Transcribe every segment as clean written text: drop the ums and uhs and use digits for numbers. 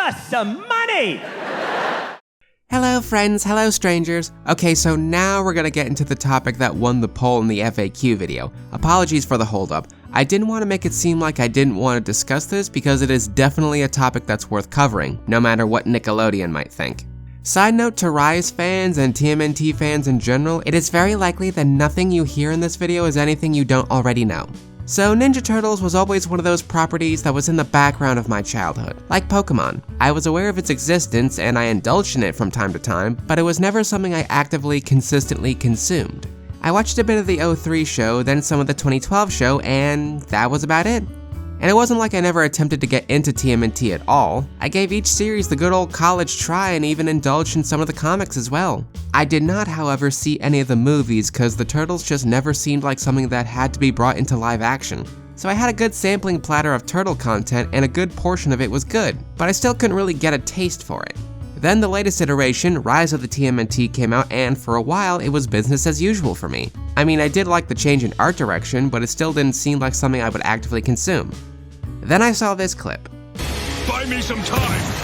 us some money! Hello friends, hello strangers. Okay, so now we're gonna get into the topic that won the poll in the FAQ video. Apologies for the holdup. I didn't want to make it seem like I didn't want to discuss this because it is definitely a topic that's worth covering, no matter what Nickelodeon might think. Side note to Rise fans and TMNT fans in general, it is very likely that nothing you hear in this video is anything you don't already know. So Ninja Turtles was always one of those properties that was in the background of my childhood. Like Pokemon, I was aware of its existence and I indulged in it from time to time, but it was never something I actively, consistently consumed. I watched a bit of the 03 show, then some of the 2012 show, and that was about it. And it wasn't like I never attempted to get into TMNT at all. I gave each series the good old college try and even indulged in some of the comics as well. I did not, however, see any of the movies cause the Turtles just never seemed like something that had to be brought into live action. So I had a good sampling platter of Turtle content and a good portion of it was good, but I still couldn't really get a taste for it. Then the latest iteration, Rise of the TMNT, came out and for a while it was business as usual for me. I mean, I did like the change in art direction, but it still didn't seem like something I would actively consume. Then I saw this clip. Buy me some time!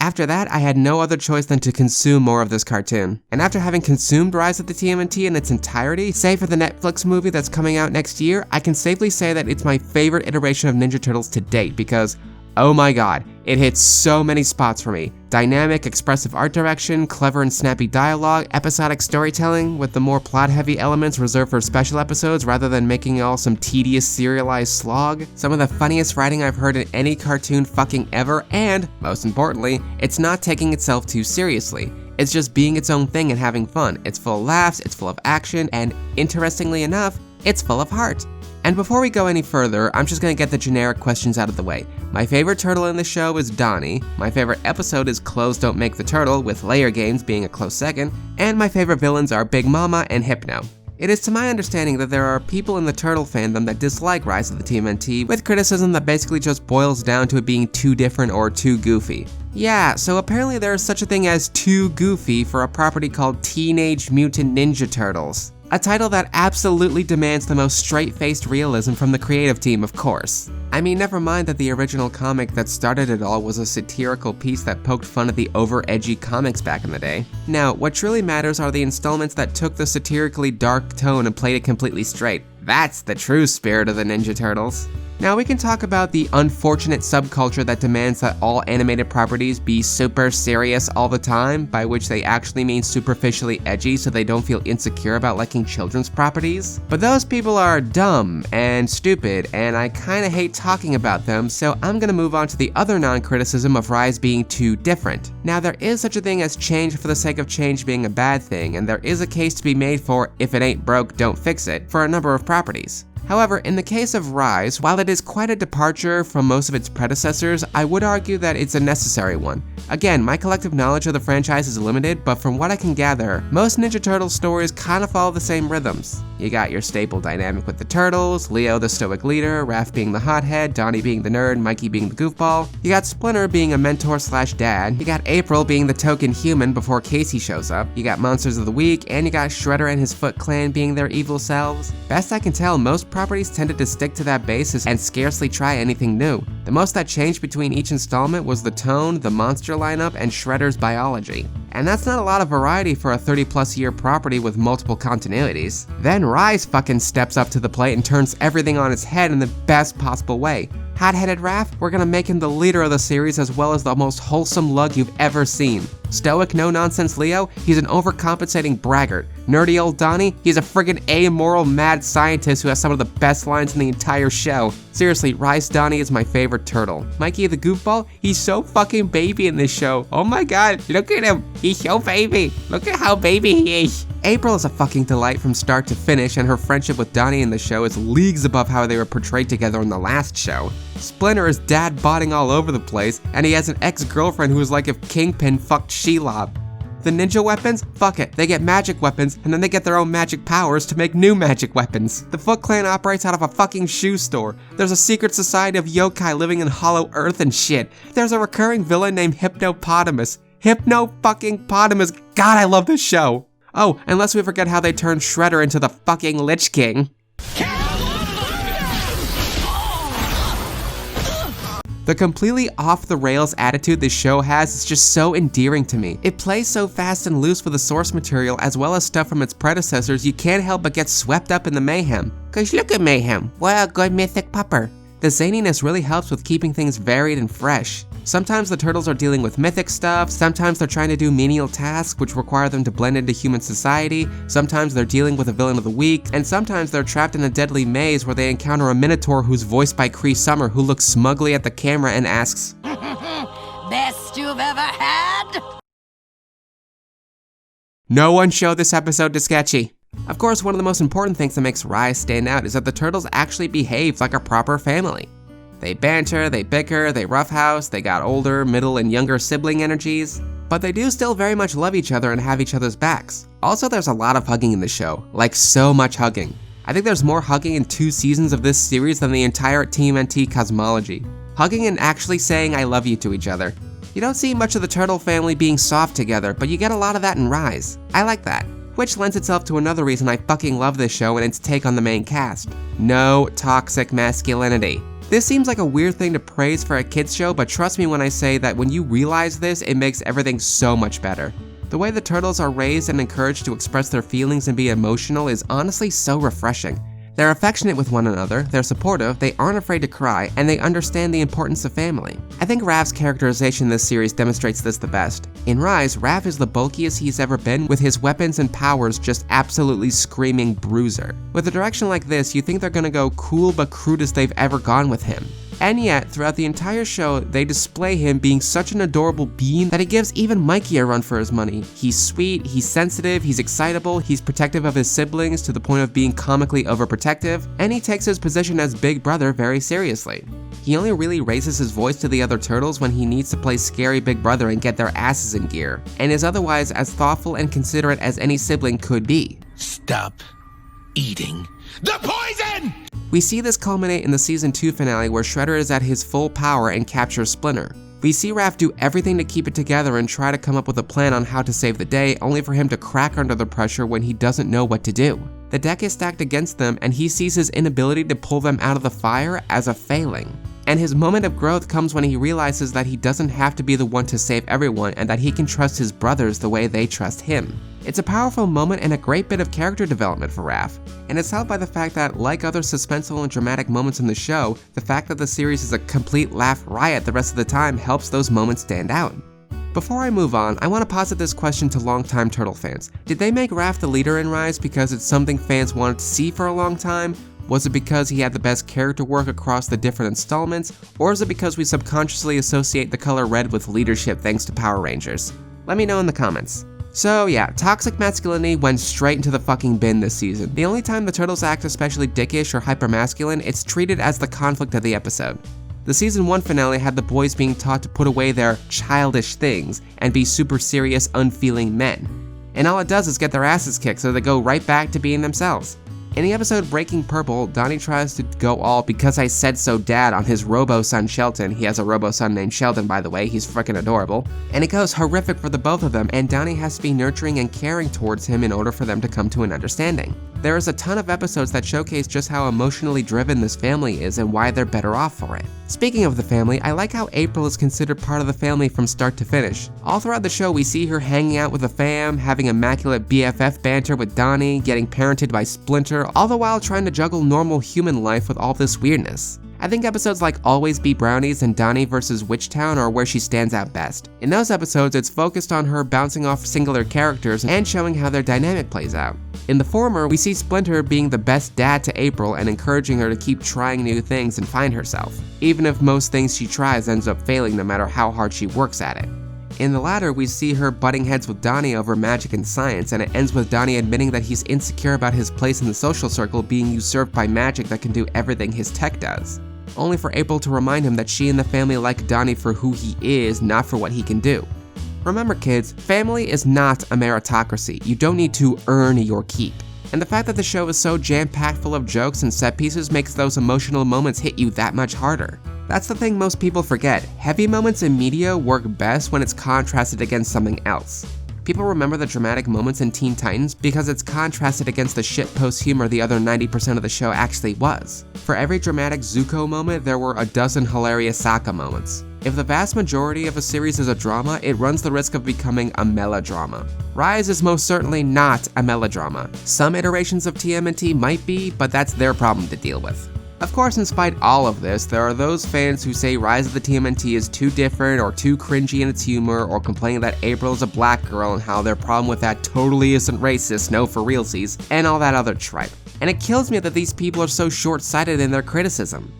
After that, I had no other choice than to consume more of this cartoon. And after having consumed Rise of the TMNT in its entirety, save for the Netflix movie that's coming out next year, I can safely say that it's my favorite iteration of Ninja Turtles to date because, oh my god, it hits so many spots for me. Dynamic, expressive art direction, clever and snappy dialogue, episodic storytelling with the more plot-heavy elements reserved for special episodes rather than making it all some tedious serialized slog, some of the funniest writing I've heard in any cartoon fucking ever, and, most importantly, it's not taking itself too seriously. It's just being its own thing and having fun. It's full of laughs, it's full of action, and interestingly enough, it's full of heart. And before we go any further, I'm just gonna get the generic questions out of the way. My favorite turtle in the show is Donnie, my favorite episode is Clothes Don't Make the Turtle, with Layer Games being a close second, and my favorite villains are Big Mama and Hypno. It is to my understanding that there are people in the Turtle fandom that dislike Rise of the TMNT, with criticism that basically just boils down to it being too different or too goofy. Yeah, so apparently there is such a thing as too goofy for a property called Teenage Mutant Ninja Turtles. A title that absolutely demands the most straight-faced realism from the creative team, of course. I mean, never mind that the original comic that started it all was a satirical piece that poked fun at the over-edgy comics back in the day. Now, what truly matters are the installments that took the satirically dark tone and played it completely straight. That's the true spirit of the Ninja Turtles. Now we can talk about the unfortunate subculture that demands that all animated properties be super serious all the time, by which they actually mean superficially edgy so they don't feel insecure about liking children's properties. But those people are dumb and stupid, and I kinda hate talking about them, so I'm gonna move on to the other non-criticism of Rise being too different. Now there is such a thing as change for the sake of change being a bad thing, and there is a case to be made for if it ain't broke, don't fix it, for a number of properties. However, in the case of Rise, while it is quite a departure from most of its predecessors, I would argue that it's a necessary one. Again, my collective knowledge of the franchise is limited, but from what I can gather, most Ninja Turtles stories kind of follow the same rhythms. You got your staple dynamic with the Turtles, Leo the stoic leader, Raph being the hothead, Donnie being the nerd, Mikey being the goofball. You got Splinter being a mentor/dad. You got April being the token human before Casey shows up. You got Monsters of the Week, and you got Shredder and his Foot Clan being their evil selves. Best I can tell, most properties tended to stick to that basis and scarcely try anything new. The most that changed between each installment was the tone, the monster lineup, and Shredder's biology. And that's not a lot of variety for a 30+ year property with multiple continuities. Then Rise fucking steps up to the plate and turns everything on its head in the best possible way. Hot-headed Raph, we're gonna make him the leader of the series as well as the most wholesome lug you've ever seen. Stoic, no-nonsense Leo, he's an overcompensating braggart. Nerdy old Donnie, he's a friggin' amoral mad scientist who has some of the best lines in the entire show. Seriously, Rise Donnie is my favorite turtle. Mikey the goofball, he's so fucking baby in this show. Oh my god, look at him, he's so baby. Look at how baby he is. April is a fucking delight from start to finish, and her friendship with Donnie in the show is leagues above how they were portrayed together in the last show. Splinter is dad-botting all over the place, and he has an ex-girlfriend who is like if Kingpin fucked Shelob. The ninja weapons? Fuck it, they get magic weapons, and then they get their own magic powers to make new magic weapons. The Foot Clan operates out of a fucking shoe store. There's a secret society of yokai living in Hollow Earth and shit. There's a recurring villain named Hypnopotamus. Hypno-fucking-potamus. God, I love this show. Oh, and lest we forget how they turned Shredder into the fucking Lich King. The completely off-the-rails attitude this show has is just so endearing to me. It plays so fast and loose with the source material as well as stuff from its predecessors, you can't help but get swept up in the mayhem. Cause look at mayhem, what a good mythic pupper. The zaniness really helps with keeping things varied and fresh. Sometimes the turtles are dealing with mythic stuff, sometimes they're trying to do menial tasks which require them to blend into human society, sometimes they're dealing with a villain of the week, and sometimes they're trapped in a deadly maze where they encounter a Minotaur who's voiced by Cree Summer, who looks smugly at the camera and asks, "Best you've ever had?" No one showed this episode to Sketchy. Of course, one of the most important things that makes Rise stand out is that the turtles actually behave like a proper family. They banter, they bicker, they roughhouse, they got older, middle, and younger sibling energies, but they do still very much love each other and have each other's backs. Also, there's a lot of hugging in the show, like so much hugging. I think there's more hugging in 2 seasons of this series than the entire TMNT cosmology. Hugging and actually saying I love you to each other. You don't see much of the turtle family being soft together, but you get a lot of that in Rise. I like that. Which lends itself to another reason I fucking love this show and its take on the main cast. No toxic masculinity. This seems like a weird thing to praise for a kids show, but trust me when I say that when you realize this, it makes everything so much better. The way the turtles are raised and encouraged to express their feelings and be emotional is honestly so refreshing. They're affectionate with one another, they're supportive, they aren't afraid to cry, and they understand the importance of family. I think Raph's characterization in this series demonstrates this the best. In Rise, Raph is the bulkiest he's ever been, with his weapons and powers just absolutely screaming bruiser. With a direction like this, you think they're gonna go cool but crude as they've ever gone with him. And yet, throughout the entire show, they display him being such an adorable being that he gives even Mikey a run for his money. He's sweet, he's sensitive, he's excitable, he's protective of his siblings to the point of being comically overprotective, and he takes his position as big brother very seriously. He only really raises his voice to the other turtles when he needs to play scary big brother and get their asses in gear, and is otherwise as thoughtful and considerate as any sibling could be. Stop eating the poison! We see this culminate in the season 2 finale where Shredder is at his full power and captures Splinter. We see Raph do everything to keep it together and try to come up with a plan on how to save the day, only for him to crack under the pressure when he doesn't know what to do. The deck is stacked against them, and he sees his inability to pull them out of the fire as a failing. And his moment of growth comes when he realizes that he doesn't have to be the one to save everyone and that he can trust his brothers the way they trust him. It's a powerful moment and a great bit of character development for Raph, and it's helped by the fact that, like other suspenseful and dramatic moments in the show, the fact that the series is a complete laugh riot the rest of the time helps those moments stand out. Before I move on, I want to posit this question to longtime Turtle fans. Did they make Raph the leader in Rise because it's something fans wanted to see for a long time? Was it because he had the best character work across the different installments? Or is it because we subconsciously associate the color red with leadership thanks to Power Rangers? Let me know in the comments. So yeah, toxic masculinity went straight into the fucking bin this season. The only time the turtles act especially dickish or hypermasculine, it's treated as the conflict of the episode. The season 1 finale had the boys being taught to put away their childish things and be super serious, unfeeling men. And all it does is get their asses kicked so they go right back to being themselves. In the episode Breaking Purple, Donnie tries to go all "because I said so dad" on his robo-son Shelton. He has a robo-son named Sheldon, by the way, he's freaking adorable. And it goes horrific for the both of them, and Donnie has to be nurturing and caring towards him in order for them to come to an understanding. There is a ton of episodes that showcase just how emotionally driven this family is and why they're better off for it. Speaking of the family, I like how April is considered part of the family from start to finish. All throughout the show, we see her hanging out with the fam, having immaculate BFF banter with Donnie, getting parented by Splinter, all the while trying to juggle normal human life with all this weirdness. I think episodes like Always Be Brownies and Donnie vs. Witchtown are where she stands out best. In those episodes, it's focused on her bouncing off singular characters and showing how their dynamic plays out. In the former, we see Splinter being the best dad to April and encouraging her to keep trying new things and find herself, even if most things she tries ends up failing no matter how hard she works at it. In the latter, we see her butting heads with Donnie over magic and science, and it ends with Donnie admitting that he's insecure about his place in the social circle being usurped by magic that can do everything his tech does. Only for April to remind him that she and the family like Donnie for who he is, not for what he can do. Remember kids, family is not a meritocracy. You don't need to earn your keep. And the fact that the show is so jam-packed full of jokes and set pieces makes those emotional moments hit you that much harder. That's the thing most people forget. Heavy moments in media work best when it's contrasted against something else. People remember the dramatic moments in Teen Titans because it's contrasted against the shitpost humor the other 90% of the show actually was. For every dramatic Zuko moment, there were a dozen hilarious Sokka moments. If the vast majority of a series is a drama, it runs the risk of becoming a melodrama. Rise is most certainly not a melodrama. Some iterations of TMNT might be, but that's their problem to deal with. Of course, in spite of all of this, there are those fans who say Rise of the TMNT is too different or too cringy in its humor, or complain that April is a black girl and how their problem with that totally isn't racist, no for realsies, and all that other tripe. And it kills me that these people are so short-sighted in their criticism.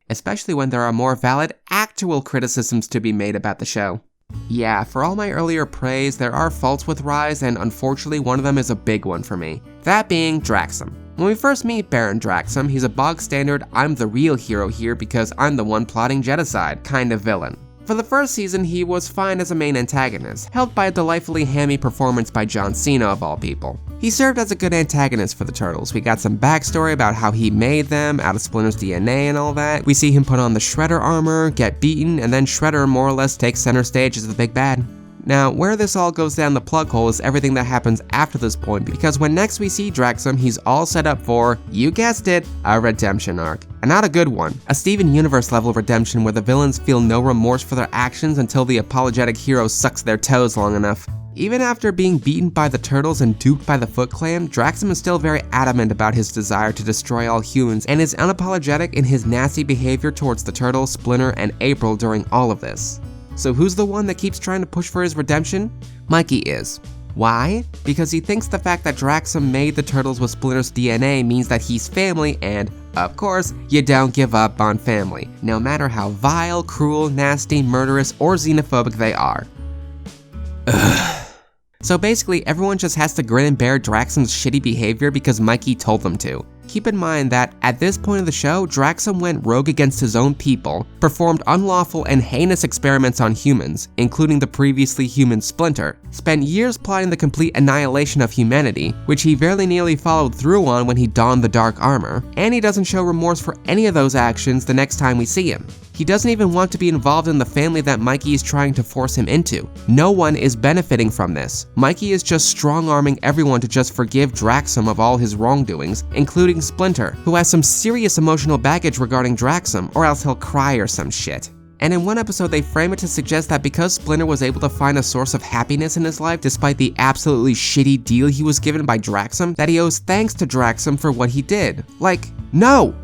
Especially when there are more valid, actual criticisms to be made about the show. Yeah, for all my earlier praise, there are faults with Rise, and unfortunately one of them is a big one for me. That being Draxum. When we first meet Baron Draxum, he's a bog-standard, I'm the real hero here because I'm the one plotting genocide kind of villain. For the first season, he was fine as a main antagonist, helped by a delightfully hammy performance by John Cena of all people. He served as a good antagonist for the Turtles. We got some backstory about how he made them out of Splinter's DNA and all that. We see him put on the Shredder armor, get beaten, and then Shredder more or less takes center stage as the big bad. Now, where this all goes down the plug hole is everything that happens after this point, because when next we see Draxum, he's all set up for, you guessed it, a redemption arc. And not a good one. A Steven Universe level redemption where the villains feel no remorse for their actions until the apologetic hero sucks their toes long enough. Even after being beaten by the Turtles and duped by the Foot Clan, Draxum is still very adamant about his desire to destroy all humans and is unapologetic in his nasty behavior towards the Turtles, Splinter, and April during all of this. So who's the one that keeps trying to push for his redemption? Mikey is. Why? Because he thinks the fact that Draxum made the Turtles with Splinter's DNA means that he's family and, of course, you don't give up on family, no matter how vile, cruel, nasty, murderous, or xenophobic they are. Ugh. So basically, everyone just has to grin and bear Draxum's shitty behavior because Mikey told them to. Keep in mind that, at this point of the show, Draxum went rogue against his own people, performed unlawful and heinous experiments on humans, including the previously human Splinter, spent years plotting the complete annihilation of humanity, which he very nearly followed through on when he donned the dark armor, and he doesn't show remorse for any of those actions the next time we see him. He doesn't even want to be involved in the family that Mikey is trying to force him into. No one is benefiting from this. Mikey is just strong-arming everyone to just forgive Draxum of all his wrongdoings, including Splinter, who has some serious emotional baggage regarding Draxum, or else he'll cry or some shit. And in one episode they frame it to suggest that because Splinter was able to find a source of happiness in his life despite the absolutely shitty deal he was given by Draxum, that he owes thanks to Draxum for what he did. Like, no!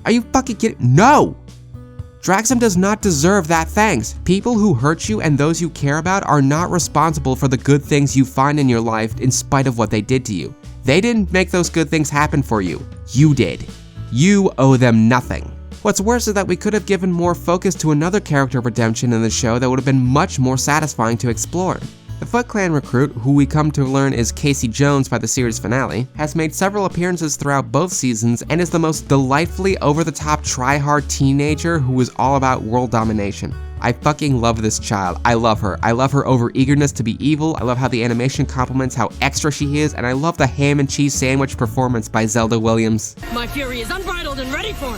Are you fucking kidding? No! Draxum does not deserve that thanks. People who hurt you and those you care about are not responsible for the good things you find in your life in spite of what they did to you. They didn't make those good things happen for you. You did. You owe them nothing. What's worse is that we could have given more focus to another character redemption in the show that would have been much more satisfying to explore. The Foot Clan recruit, who we come to learn is Casey Jones by the series finale, has made several appearances throughout both seasons and is the most delightfully over-the-top try-hard teenager who is all about world domination. I fucking love this child. I love her. I love her over-eagerness to be evil, I love how the animation complements how extra she is, and I love the ham and cheese sandwich performance by Zelda Williams. My fury is unbridled and ready for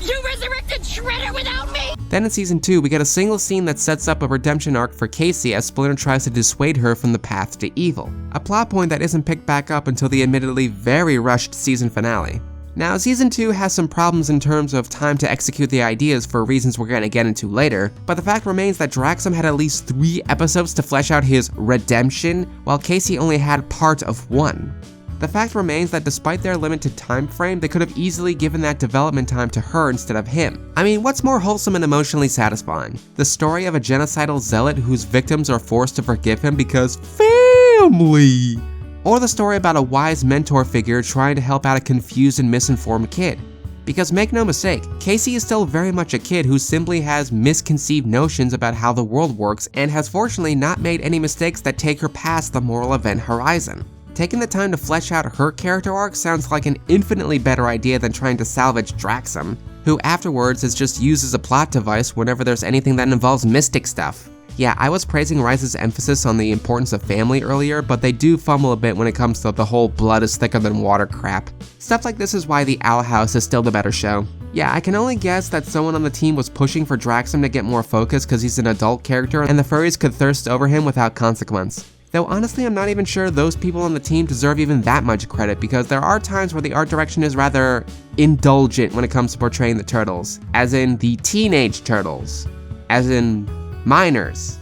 You resurrected Shredder without me! Then in season 2, we get a single scene that sets up a redemption arc for Casey as Splinter tries to dissuade her from the path to evil. A plot point that isn't picked back up until the admittedly very rushed season finale. Now, season 2 has some problems in terms of time to execute the ideas for reasons we're gonna get into later, but the fact remains that Draxum had at least 3 episodes to flesh out his redemption, while Casey only had part of 1. The fact remains that despite their limited time frame, they could have easily given that development time to her instead of him. I mean, what's more wholesome and emotionally satisfying? The story of a genocidal zealot whose victims are forced to forgive him because family? Or the story about a wise mentor figure trying to help out a confused and misinformed kid? Because make no mistake, Casey is still very much a kid who simply has misconceived notions about how the world works and has fortunately not made any mistakes that take her past the moral event horizon. Taking the time to flesh out her character arc sounds like an infinitely better idea than trying to salvage Draxum, who afterwards is just used as a plot device whenever there's anything that involves mystic stuff. Yeah, I was praising Rise's emphasis on the importance of family earlier, but they do fumble a bit when it comes to the whole blood is thicker than water crap. Stuff like this is why The Owl House is still the better show. Yeah, I can only guess that someone on the team was pushing for Draxum to get more focus because he's an adult character and the furries could thirst over him without consequence. Though honestly, I'm not even sure those people on the team deserve even that much credit because there are times where the art direction is rather indulgent when it comes to portraying the turtles. As in the teenage turtles. As in minors.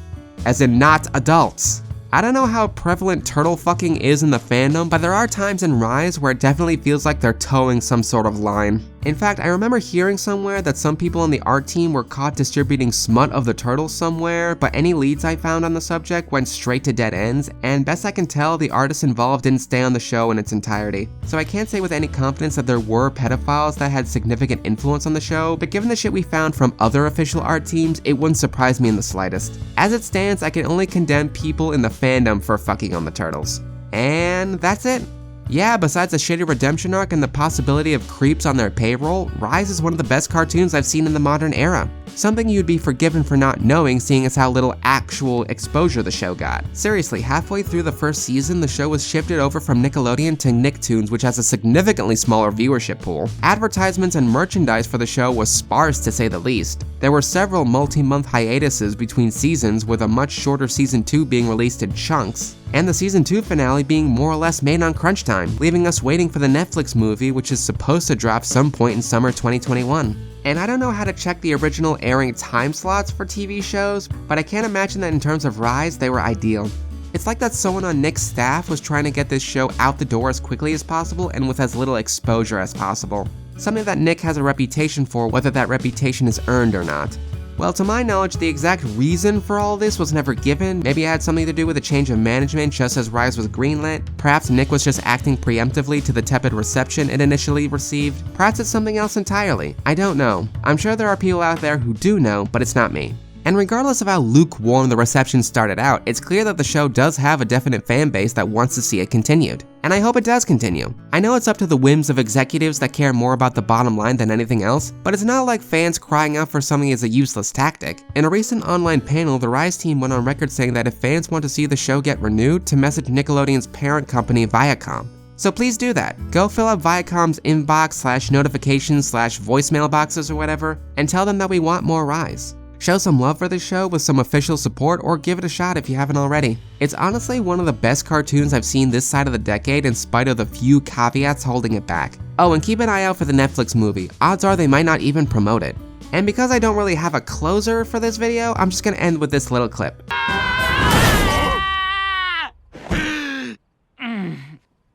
As in not adults. I don't know how prevalent turtle fucking is in the fandom, but there are times in Rise where it definitely feels like they're towing some sort of line. In fact, I remember hearing somewhere that some people on the art team were caught distributing smut of the turtles somewhere, but any leads I found on the subject went straight to dead ends, and best I can tell, the artists involved didn't stay on the show in its entirety. So I can't say with any confidence that there were pedophiles that had significant influence on the show, but given the shit we found from other official art teams, it wouldn't surprise me in the slightest. As it stands, I can only condemn people in the fandom for fucking on the turtles. And that's it. Yeah, besides a shitty redemption arc and the possibility of creeps on their payroll, Rise is one of the best cartoons I've seen in the modern era. Something you'd be forgiven for not knowing, seeing as how little actual exposure the show got. Seriously, halfway through the first season, the show was shifted over from Nickelodeon to Nicktoons, which has a significantly smaller viewership pool. Advertisements and merchandise for the show was sparse to say the least. There were several multi-month hiatuses between seasons, with a much shorter season 2 being released in chunks, and the season 2 finale being more or less made on crunch time, leaving us waiting for the Netflix movie, which is supposed to drop some point in summer 2021. And I don't know how to check the original airing time slots for TV shows, but I can't imagine that in terms of Rise, they were ideal. It's like that someone on Nick's staff was trying to get this show out the door as quickly as possible and with as little exposure as possible. Something that Nick has a reputation for, whether that reputation is earned or not. Well, to my knowledge, the exact reason for all this was never given. Maybe it had something to do with a change of management just as Rise was greenlit. Perhaps Nick was just acting preemptively to the tepid reception it initially received. Perhaps it's something else entirely. I don't know. I'm sure there are people out there who do know, but it's not me. And regardless of how lukewarm the reception started out, it's clear that the show does have a definite fan base that wants to see it continued. And I hope it does continue. I know it's up to the whims of executives that care more about the bottom line than anything else, but it's not like fans crying out for something is a useless tactic. In a recent online panel, the Rise team went on record saying that if fans want to see the show get renewed, to message Nickelodeon's parent company Viacom. So please do that. Go fill up Viacom's inbox / notifications / voicemail boxes or whatever, and tell them that we want more Rise. Show some love for the show with some official support, or give it a shot if you haven't already. It's honestly one of the best cartoons I've seen this side of the decade in spite of the few caveats holding it back. Oh, and keep an eye out for the Netflix movie. Odds are they might not even promote it. And because I don't really have a closer for this video, I'm just gonna end with this little clip.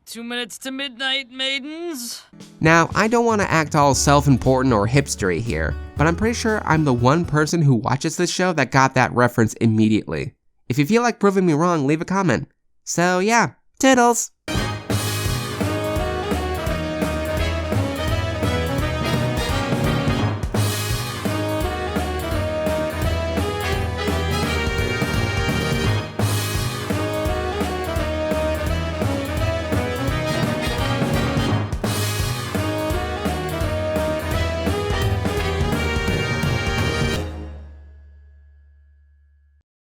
2 minutes to midnight, maidens. Now, I don't want to act all self-important or hipstery here, but I'm pretty sure I'm the one person who watches this show that got that reference immediately. If you feel like proving me wrong, leave a comment. So yeah, toodles!